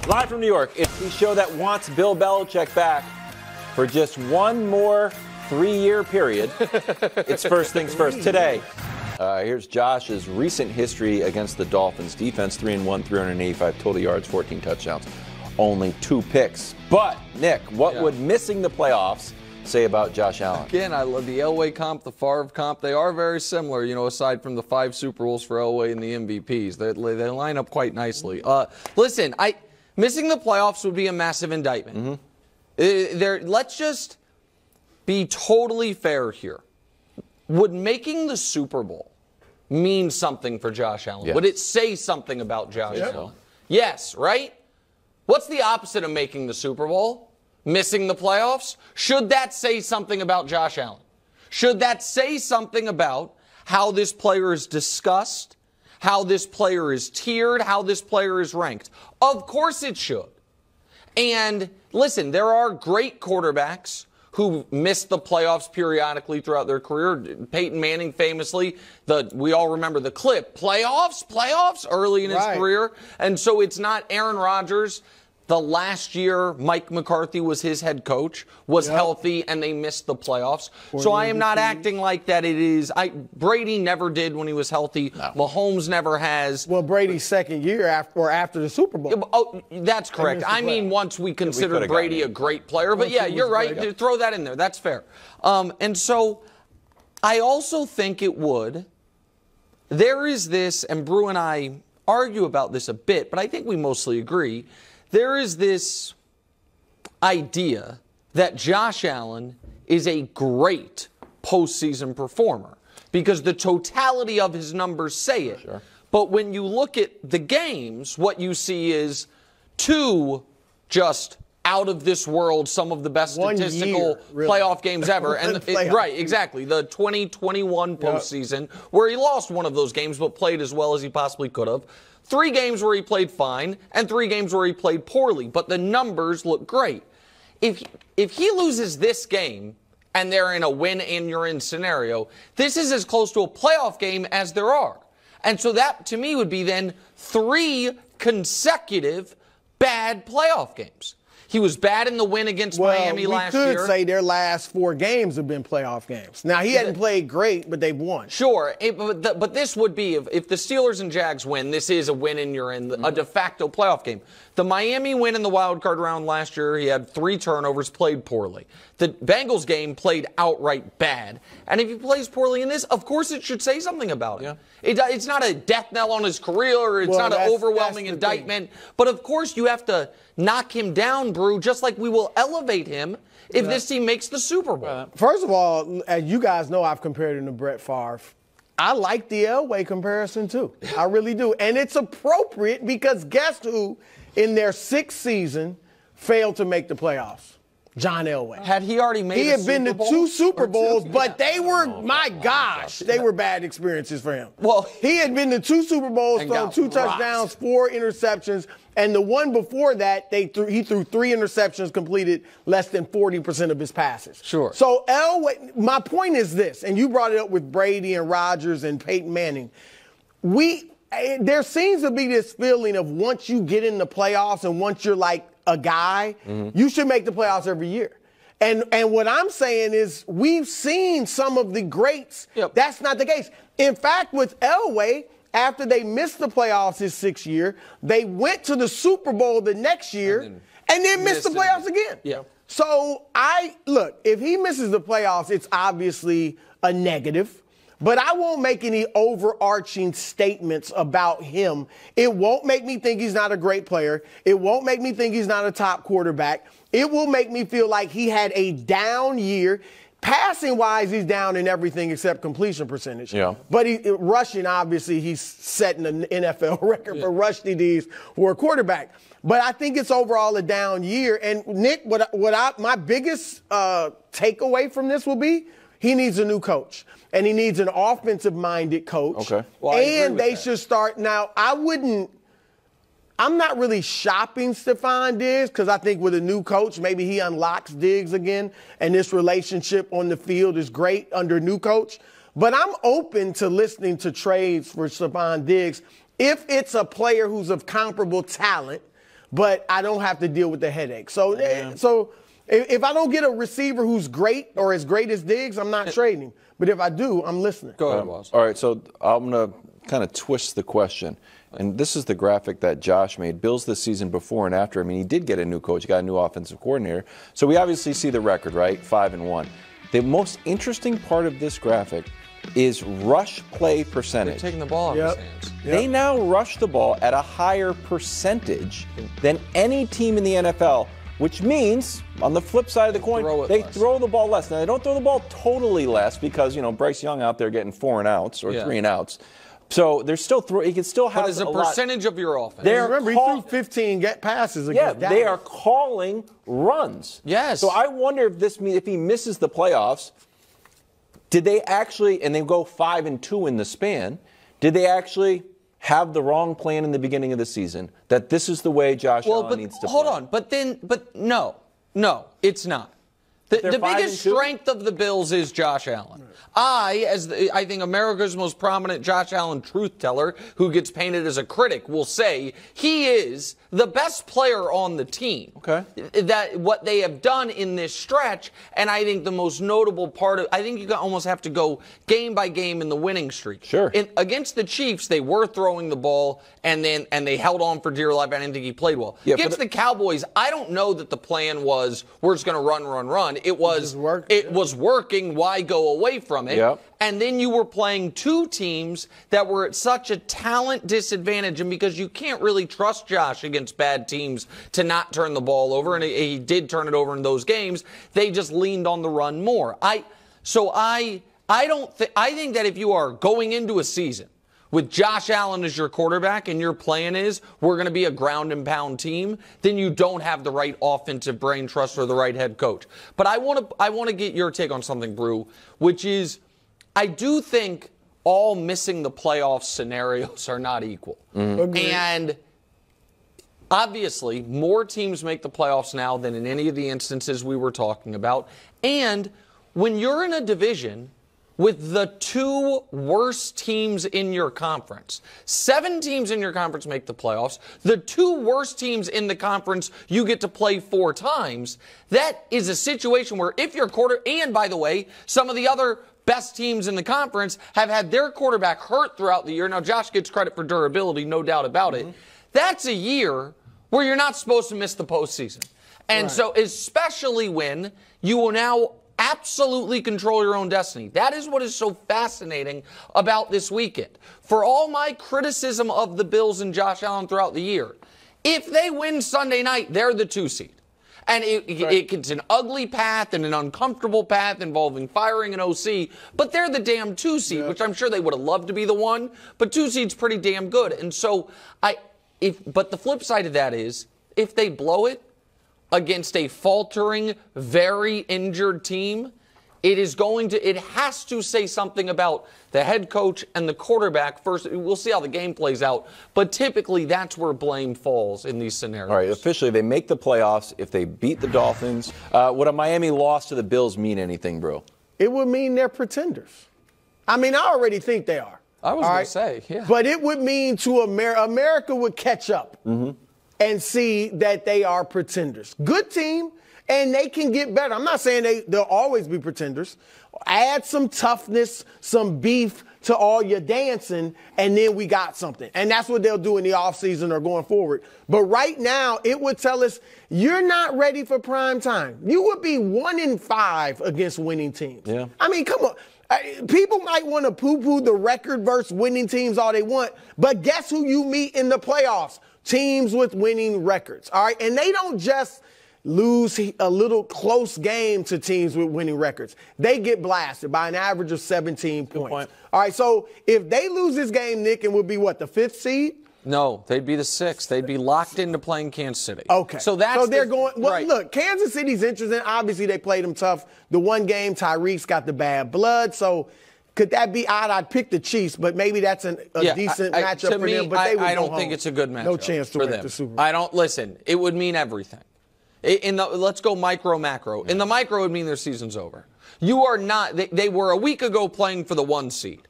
Live from New York, it's the show that wants Bill Belichick back for just one more 3-year period. It's First Things First. Today, here's Josh's recent history against the Dolphins. Defense 3-1, 385 total yards, 14 touchdowns, only 2 picks. But, Nick, what would missing the playoffs say about Josh Allen? Again, I love the Elway comp, the Favre comp. They are very similar, aside from the 5 Super Bowls for Elway and the MVPs. They line up quite nicely. Listen, missing the playoffs would be a massive indictment. Let's just be totally fair here. Would making the Super Bowl mean something for Josh Allen? Yes. Would it say something about Josh Allen? Yes, right? What's the opposite of making the Super Bowl? Missing the playoffs? Should that say something about Josh Allen? Should that say something about how this player is discussed, how this player is tiered, how this player is ranked? Of course it should. And listen, there are great quarterbacks who missed the playoffs periodically throughout their career. Peyton Manning famously, we all remember the clip, playoffs early in his career. And so it's not Aaron Rodgers. The last year Mike McCarthy was his head coach, was healthy, and they missed the playoffs. So I am not acting like that it is. Brady never did when he was healthy. No. Mahomes never has. Well, Brady's second year after the Super Bowl. Oh, that's correct. I mean, once we consider Brady a great player. But yeah, you're right. Throw that in there. That's fair. And so I also think it would. There is this, and Brew and I argue about this a bit, but I think we mostly agree. There is this idea that Josh Allen is a great postseason performer because the totality of his numbers say it. Sure. But when you look at the games, what you see is 2 just out of this world, some of the best statistical playoff games ever. And right, exactly. The 2021 postseason where he lost one of those games but played as well as he possibly could have. 3 games where he played fine and 3 games where he played poorly, but the numbers look great. If he loses this game and they're in a win and you're in scenario, this is as close to a playoff game as there are. And so that, to me, would be then 3 consecutive bad playoff games. He was bad in the win against Miami last year. We could say their last 4 games have been playoff games. Now, he hadn't played great, but they've won. Sure, but this would be, if the Steelers and Jags win, this is a win and you're in a de facto playoff game. The Miami win in the wild card round last year, he had 3 turnovers, played poorly. The Bengals game played outright bad. And if he plays poorly in this, of course it should say something about it. Yeah. It's not a death knell on his career, or it's not an overwhelming indictment. But of course you have to knock him down, Brew, just like we will elevate him if this team makes the Super Bowl. First of all, as you guys know, I've compared him to Brett Favre. I like the Elway comparison, too. I really do. And it's appropriate because guess who, in their 6th season, failed to make the playoffs? John Elway. Had he already made He had been to 2 Super Bowls, but they were, my gosh, they were bad experiences for him. Well, he had been to 2 Super Bowls, thrown 2 touchdowns, 4 interceptions, and the one before that, he threw 3 interceptions, completed less than 40% of his passes. Sure. So Elway, my point is this, and you brought it up with Brady and Rodgers and Peyton Manning. There seems to be this feeling of once you get in the playoffs and once you're like a guy, you should make the playoffs every year. And what I'm saying is we've seen some of the greats. That's not the case. In fact, with Elway, after they missed the playoffs his 6th year, they went to the Super Bowl the next year and then missed the playoffs again. Yeah. So look, if he misses the playoffs, it's obviously a negative. But I won't make any overarching statements about him. It won't make me think he's not a great player. It won't make me think he's not a top quarterback. It will make me feel like he had a down year. Passing-wise, he's down in everything except completion percentage. Yeah. But rushing, obviously, he's setting an NFL record for rush TDs for a quarterback. But I think it's overall a down year. And, Nick, my biggest takeaway from this will be he needs a new coach. And he needs an offensive-minded coach. Okay. Well, and they should start. Now, I'm not really shopping Stephon Diggs because I think with a new coach, maybe he unlocks Diggs again. And this relationship on the field is great under a new coach. But I'm open to listening to trades for Stephon Diggs if it's a player who's of comparable talent but I don't have to deal with the headache. So if I don't get a receiver who's great or as great as Diggs, I'm not trading him. But if I do, I'm listening. Go ahead, Boss. All right, so I'm going to kind of twist the question. And this is the graphic that Josh made. Bills this season before and after. I mean, he did get a new coach. He got a new offensive coordinator. So we obviously see the record, right? 5-1. The most interesting part of this graphic is rush play percentage. They're taking the ball out of his hands. They now rush the ball at a higher percentage than any team in the NFL, which means, on the flip side of the coin, they throw the ball less. Now, they don't throw the ball totally less because, Bryce Young out there getting 4 and outs or 3 and outs. So there's still he can still have. But as a percentage of your offense. Remember, he threw 15 passes against Dallas. They are calling runs. Yes. So I wonder if he misses the playoffs, did they actually, and they go 5-2 in the span, did they actually have the wrong plan in the beginning of the season? That this is the way Josh Allen needs to play? Hold on, but no, it's not. The biggest strength of the Bills is Josh Allen. I think America's most prominent Josh Allen truth teller, who gets painted as a critic, will say he is the best player on the team. Okay. That what they have done in this stretch, and I think the most notable part of, I think you almost have to go game by game in the winning streak. Sure. Against the Chiefs, they were throwing the ball and they held on for dear life. I didn't think he played well. Yeah, against the Cowboys, I don't know that the plan was we're just going to run. It was working. Why go away from it? Yep. And then you were playing two teams that were at such a talent disadvantage, and because you can't really trust Josh against bad teams to not turn the ball over, and he did turn it over in those games, they just leaned on the run more. I think that if you are going into a season with Josh Allen as your quarterback and your plan is we're going to be a ground and pound team, then you don't have the right offensive brain trust or the right head coach. But I want to get your take on something, Brew, which is I do think all missing the playoff scenarios are not equal. Mm-hmm. And obviously, more teams make the playoffs now than in any of the instances we were talking about. And when you're in a division with the two worst teams in your conference, 7 teams in your conference make the playoffs, the 2 worst teams in the conference you get to play 4 times, that is a situation where if your and by the way, some of the other best teams in the conference have had their quarterback hurt throughout the year. Now, Josh gets credit for durability, no doubt about it. That's a year where you're not supposed to miss the postseason. And so especially when you will now absolutely control your own destiny. That is what is so fascinating about this weekend. For all my criticism of the Bills and Josh Allen throughout the year, if they win Sunday night, they're the 2 seed. And it's an ugly path and an uncomfortable path involving firing an OC, but they're the damn 2 seed, which I'm sure they would have loved to be the 1, but 2 seed's pretty damn good. And so but the flip side of that is if they blow it against a faltering, very injured team, it has to say something about the head coach and the quarterback first. We'll see how the game plays out, but typically that's where blame falls in these scenarios. All right, officially they make the playoffs if they beat the Dolphins. Would a Miami loss to the Bills mean anything, bro? It would mean they're pretenders. I mean, I already think they are. I was going to say, yeah. But it would mean to America would catch up and see that they are pretenders. Good team, and they can get better. I'm not saying they'll always be pretenders. Add some toughness, some beef to all your dancing, and then we got something. And that's what they'll do in the offseason or going forward. But right now, it would tell us you're not ready for prime time. You would be 1-5 against winning teams. Yeah. I mean, come on. People might want to poo-poo the record versus winning teams all they want, but guess who you meet in the playoffs? Teams with winning records, all right? And they don't just lose a little close game to teams with winning records. They get blasted by an average of 17 points. All right, so if they lose this game, Nick, and would be what, the 5th seed? No, they'd be the 6th. They'd be locked into playing Kansas City. Okay. So they're going. Well, look, Kansas City's interesting. Obviously, they played them tough. The one game, Tyreek's got the bad blood. So could that be odd? I'd pick the Chiefs, but maybe that's a decent matchup for them. But I don't think it's a good matchup. No chance to win the Super Bowl. I don't listen. It would mean everything. Let's go micro macro. In the micro, it would mean their season's over. You are not. They were a week ago playing for the 1 seed.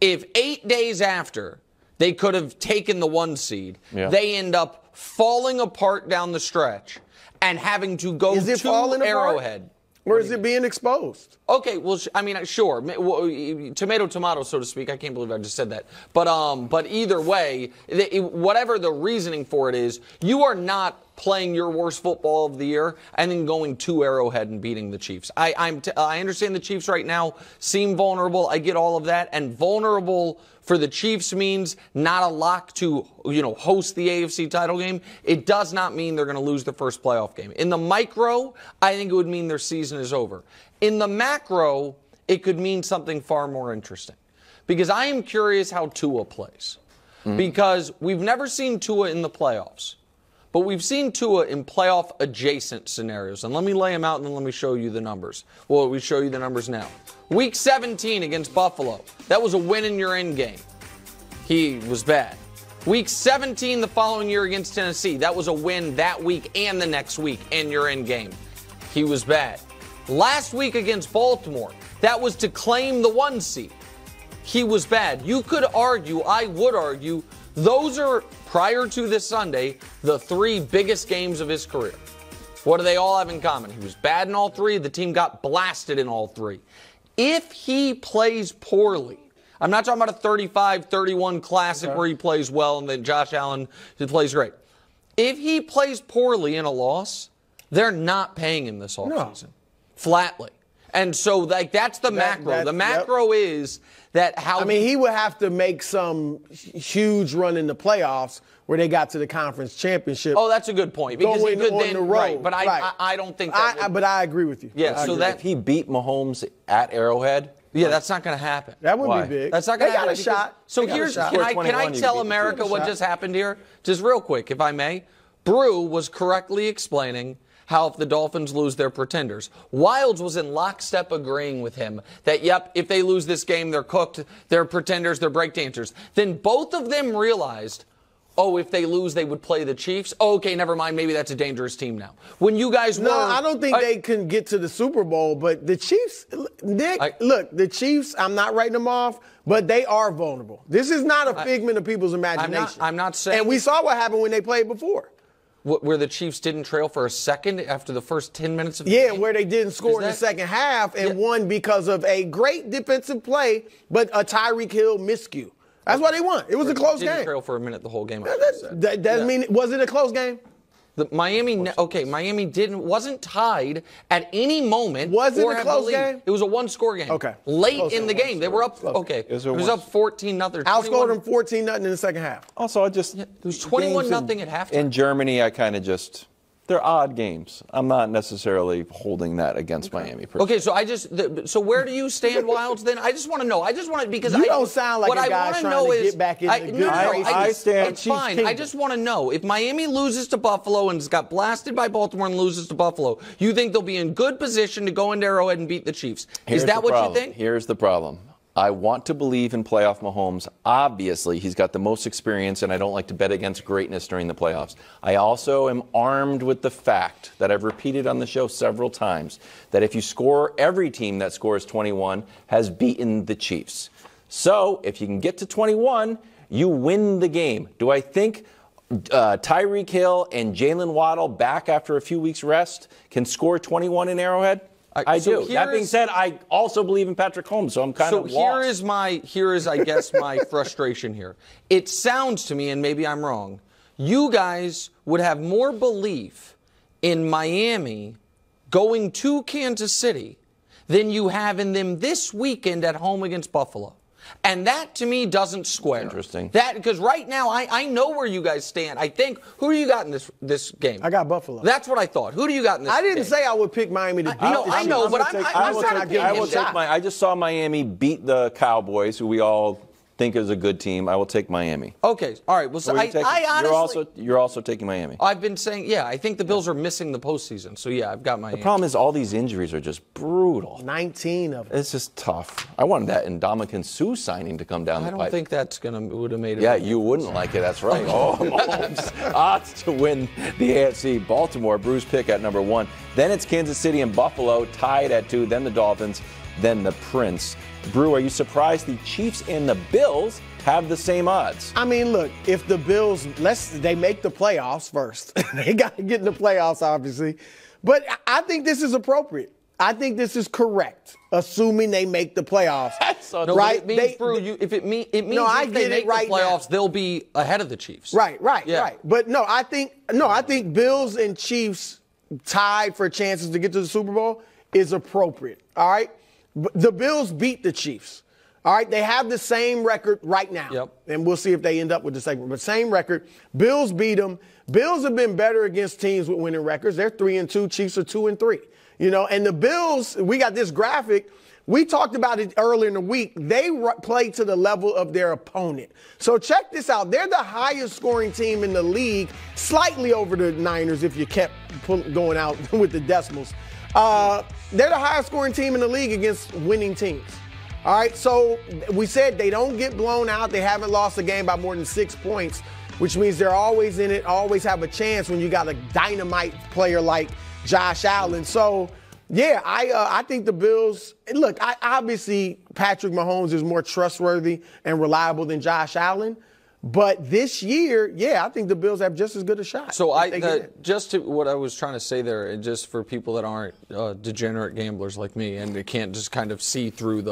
If 8 days after they could have taken the 1 seed, they end up falling apart down the stretch and having to go to Arrowhead. Or is it being exposed? Okay, well, I mean, sure. Tomato, tomato, so to speak. I can't believe I just said that. But either way, whatever the reasoning for it is, you are not playing your worst football of the year and then going to Arrowhead and beating the Chiefs. I understand the Chiefs right now seem vulnerable. I get all of that. And vulnerable for the Chiefs means not a lock to, host the AFC title game. It does not mean they're going to lose the first playoff game. In the micro, I think it would mean their season is over. In the macro, it could mean something far more interesting. Because I am curious how Tua plays. Because we've never seen Tua in the playoffs. But we've seen Tua in playoff-adjacent scenarios. And let me lay them out and then let me show you the numbers. Well, we show you the numbers now. Week 17 against Buffalo. That was a win in your end game. He was bad. Week 17 the following year against Tennessee. That was a win that week and the next week in your end game. He was bad. Last week against Baltimore. That was to claim the 1 seed. He was bad. You could argue, I would argue, those are, prior to this Sunday, the 3 biggest games of his career. What do they all have in common? He was bad in all 3. The team got blasted in all 3. If he plays poorly, I'm not talking about a 35-31 classic where he plays well and then Josh Allen plays great. If he plays poorly in a loss, they're not paying him this offseason. Flatly. And so that's the macro. The macro is that he would have to make some huge run in the playoffs where they got to the conference championship. Oh, that's a good point. Because he could then, right, but I don't think that but I agree with you. Yeah, so that if he beat Mahomes at Arrowhead, that's not going to happen. That would be big. That's not going to happen. They got a shot. So here's, can I tell America what just happened here? Just real quick, if I may. Brew was correctly explaining how if the Dolphins lose, they're pretenders. Wildes was in lockstep agreeing with him that, yep, if they lose this game, they're cooked, they're pretenders, they're breakdancers. Then both of them realized, if they lose, they would play the Chiefs. Okay, never mind, maybe that's a dangerous team now. When you guys were... No, I don't think they can get to the Super Bowl, but the Chiefs, Nick, look, the Chiefs, I'm not writing them off, but they are vulnerable. This is not a figment of people's imagination. I'm not saying... And we saw what happened when they played before. Where the Chiefs didn't trail for a second after the first 10 minutes of the game? Yeah, where they didn't score in the second half and won because of a great defensive play, but a Tyreek Hill miscue. That's why they won. It was a close game. Didn't trail for a minute the whole game. That doesn't mean, was it a close game? Miami wasn't tied at any moment. Was it a close game? It was a 1-score game. Okay. Late in the game. They were up, it was up 14-0. Outscored them 14-0 in the second half. Also, it was 21-0 at halftime. In Germany, I kind of just... They're odd games. I'm not necessarily holding that against Miami. Okay, so where do you stand, Wildes, then? I just want to know. because you don't sound like a guy trying to get back in the good graces. I stand It's fine. I just want to know. If Miami loses to Buffalo and got blasted by Baltimore and loses to Buffalo, you think they'll be in good position to go into Arrowhead and beat the Chiefs? Is that what you think? Here's the problem. I want to believe in playoff Mahomes. Obviously, he's got the most experience, and I don't like to bet against greatness during the playoffs. I also am armed with the fact that I've repeated on the show several times that if you score, every team that scores 21 has beaten the Chiefs. So if you can get to 21, you win the game. Do I think Tyreek Hill and Jalen Waddle back after a few weeks rest can score 21 in Arrowhead? I do. That being said, I also believe in Patrick Holmes, so I'm kind of lost. Here is, I guess, my frustration here. It sounds to me, and maybe I'm wrong, you guys would have more belief in Miami going to Kansas City than you have in them this weekend at home against Buffalo. And that, to me, doesn't square. Interesting. Because right now, I know where you guys stand. I think, who do you got in this game? I got Buffalo. That's what I thought. Who do you got in this game? I didn't say I would pick Miami to beat the Chiefs. I know, but I'm trying to pick a shot. I just saw Miami beat the Cowboys, who we all think is a good team. I will take Miami. Okay, all right. Well, so I honestly... You're also taking Miami. I've been saying, I think the Bills are missing the postseason. So, I've got Miami. The problem is all these injuries are just brutal. 19 of them. It's just tough. I wanted that Ndamukong Suh signing to come down the pipe. I don't think that's would have made it. Yeah, you wouldn't like it. That's right. Mahomes odds to win the AFC. Baltimore, Bruce pick at number 1. Then it's Kansas City and Buffalo tied at 2. Then the Dolphins. Then the Prince. Brew, are you surprised the Chiefs and the Bills have the same odds. I mean, look, if the Bills, they make the playoffs first. They got to get in the playoffs, obviously. But I think this is appropriate. I think this is correct, assuming they make the playoffs. No, right? It means, if it means if they make the playoffs, they'll be ahead of the Chiefs. Right. But no, I think Bills and Chiefs tied for chances to get to the Super Bowl is appropriate. All right? The Bills beat the Chiefs. All right? They have the same record right now. Yep. And we'll see if they end up with the same. But same record. Bills beat them. Bills have been better against teams with winning records. They're 3-2. Chiefs are 2-3. You know, and the Bills, we got this graphic. We talked about it earlier in the week. They play to the level of their opponent. So check this out. They're the highest scoring team in the league, slightly over the Niners if you kept going out with the decimals. They're the highest scoring team in the league against winning teams. All right, so we said they don't get blown out. They haven't lost a game by more than 6 points, which means they're always in it, always have a chance when you got a dynamite player like Josh Allen. So, yeah, I think the Bills – look, obviously Patrick Mahomes is more trustworthy and reliable than Josh Allen. But this year, yeah, I think the Bills have just as good a shot. So just to what I was trying to say there, and just for people that aren't degenerate gamblers like me and they can't just kind of see through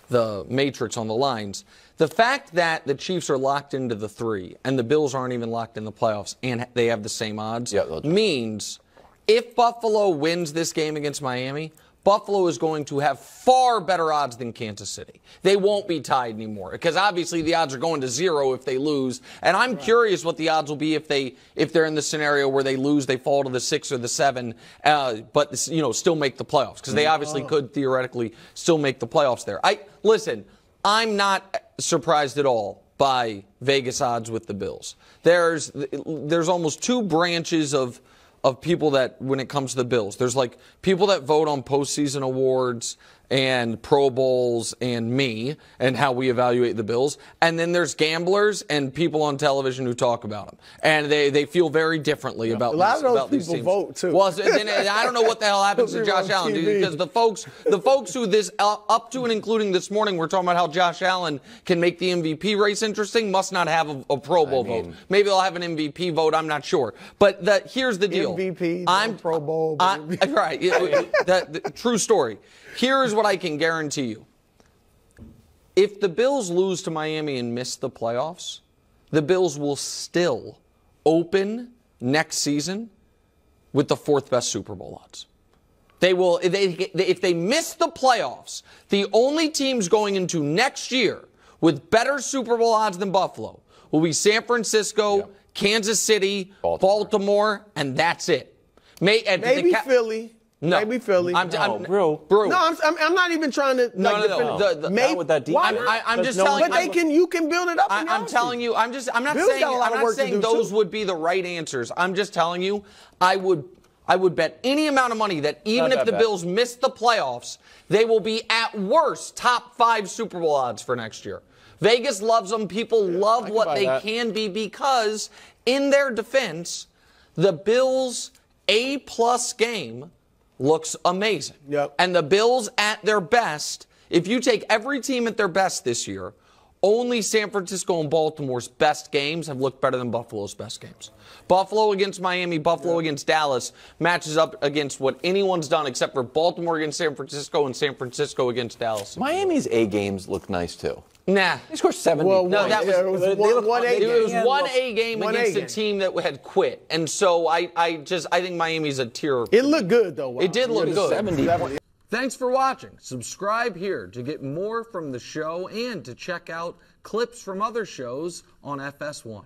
the matrix on the lines, the fact that the Chiefs are locked into the 3 and the Bills aren't even locked in the playoffs and they have the same odds means – if Buffalo wins this game against Miami, Buffalo is going to have far better odds than Kansas City. They won't be tied anymore because obviously the odds are going to 0 if they lose. And I'm curious what the odds will be if they're in the scenario where they lose, they fall to the 6 or the 7, but still make the playoffs because they obviously could theoretically still make the playoffs there. Listen, I'm not surprised at all by Vegas odds with the Bills. There's almost 2 branches of people that, when it comes to the Bills, there's like people that vote on postseason awards and Pro Bowls and me and how we evaluate the Bills. And then there's gamblers and people on television who talk about them. And they feel very differently about these teams. A lot of those people vote, too. Well, then, I don't know what the hell happens to Josh Allen, because the folks who this up to and including this morning we're talking about how Josh Allen can make the MVP race interesting must not have a Pro Bowl vote. Maybe they'll have an MVP vote. I'm not sure. But here's the deal. MVP, Pro Bowl. Right. The true story. Here is what I can guarantee you. If the Bills lose to Miami and miss the playoffs, the Bills will still open next season with the 4th best Super Bowl odds. They will, if they miss the playoffs, the only teams going into next year with better Super Bowl odds than Buffalo will be San Francisco, Kansas City, Baltimore, and that's it. Maybe Philly. No. Maybe Philly. I'm not even trying to. Not with that deep. I'm just telling. But you can build it up. I'm telling you. I'm not saying those would be the right answers. I'm just telling you. I would bet any amount of money that even if the Bills miss the playoffs, they will be at worst top 5 Super Bowl odds for next year. Vegas loves them. People love what they can be because, in their defense, the Bills' A+ game looks amazing. Yep. And the Bills at their best, if you take every team at their best this year, only San Francisco and Baltimore's best games have looked better than Buffalo's best games. Buffalo against Miami, Buffalo against Dallas matches up against what anyone's done except for Baltimore against San Francisco and San Francisco against Dallas. Miami's A games look nice too. Nah. They scored 70 points. No, that was one A game against a team that had quit. And so I think Miami's a tier. It looked good, though. Wow. It did look good. 70. Thanks for watching. Subscribe here to get more from the show and to check out clips from other shows on FS1.